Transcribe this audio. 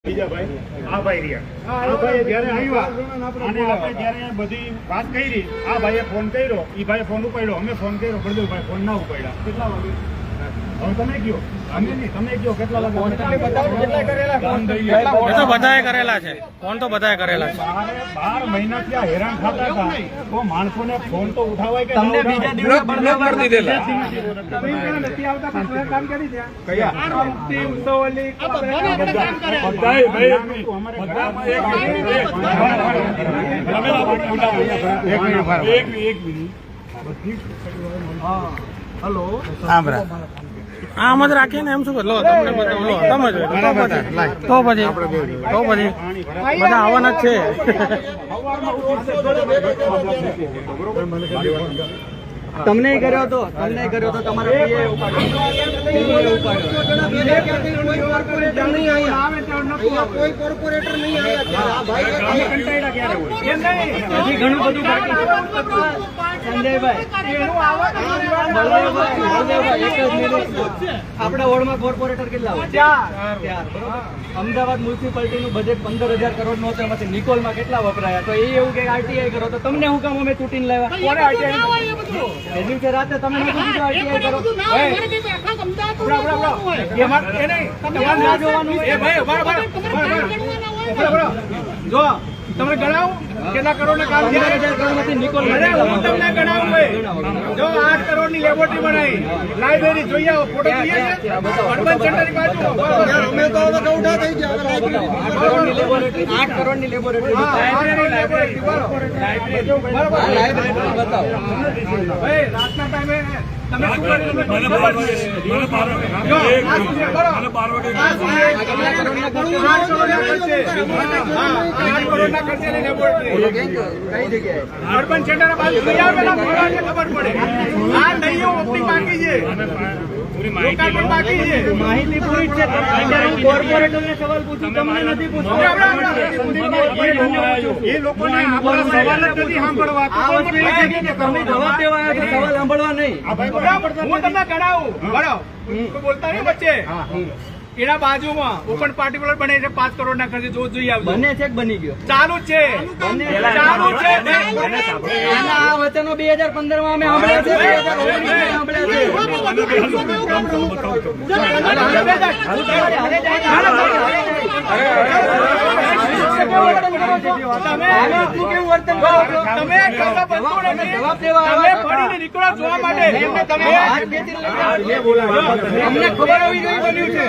બીજા ભાઈ આ ભાઈ રહ્યા આ ભાઈ જ્યારે આવ્યા અને આપણે જ્યારે બધી વાત કરી આ ભાઈએ ફોન કર્યો ઈ ભાઈએ ફોન ઉપાડ્યો અમે ફોન કર્યો પ્રદીપભાઈ ફોન ના ઉપાડ્યા કેટલા વાગે હવે તમે કયો અમે નહીં તમે કયો કેટલા વાગે તો બધાએ કરેલા છે ફોન તો બધાએ કરેલા છે 12 મહિના ત્યાં હેરાન થતા હતા તો માણસોને ફોન તો ઉઠાવાય કે તમને બીજા દિવસે બંધ કરી દીધેલા નથી આવતા પણ કામ કરી દે કયા ઉત્સવલી હેલો આમ જ રાખીને એમ શું લો તમને લો તમે તો પછી બધા આવવાના જ છે તમને કર્યો તો તમારા કોઈ કોર્પોરેટર નહીં આવ્યા ઘણું બધું આપણા વોર્ડમાં કોર્પોરેટર કેટલા હોય? 4 અમદાવાદ મ્યુનિસિપાલિટી નું બજેટ 15,000 કરોડ નું હતું, એમાંથી નિકોલમાં કેટલા વપરાયા? તો એ એવું કે આરટીઆઈ કરો તો તમને શું કામ અમે તૂટીને લાવ્યા? કોને આરટીઆઈ એ દિવસે રાતે તમે આરટીઆઈ કરો જો તમે ગણાવો કેટલા કરોડ ના કામ 15,000 કરોડ માંથી નિકોલ તમને ગણાવું જો 8 કરોડ ની લેબોરેટરી બનાવી લાઇબ્રેરી જોઈ આવો ફોટો જોઈએ છે અર્બન સેન્ટર ની બાજુ અમે તો હવે ઉઠા થઈ ગયા 8 કરોડ ની લેબોરેટરી લાઇબ્રેરી બતાવો ભાઈ રાતના ટાઈમે તમે શું કરી તમને ખબર છે જો આ શું છે બરો 8 કરોડ ના ખર્ચે ની લેબોરેટરી કઈ જગ્યાએ અર્બન સેન્ટર ના બાજુ લઈ આવેલા મોરાને ખબર પડે આ નહીઓ ઓપનિંગ બાકી છે લોકાર્પણ બાકી છે માહિતી પૂરી છે કોર્પોરેટર ને સવાલ પૂછું તમને નથી પૂછતો એ લોકોને આપણા સવાલ જ નથી સાંભળવા આ વસ્તુ એ છે કે તમે જવાબ દેવા આવ્યા છો સવાલ સાંભળવા નહીં હું તમને ગણાવું બરાબર બોલતા નહીં વચ્ચે એના બાજુમાં ઓપન પાર્ટિક્યુલર બને છે 5 કરોડ ના ખર્ચે જો જોઈ આવજો બને છે કે બની ગયો ચાલુ છે ચાલુ છે આના આ વચનો 2015 માં અમે સાંભળ્યા છે 2015 અમને ખબર હોવી જોઈએ બન્યું છે.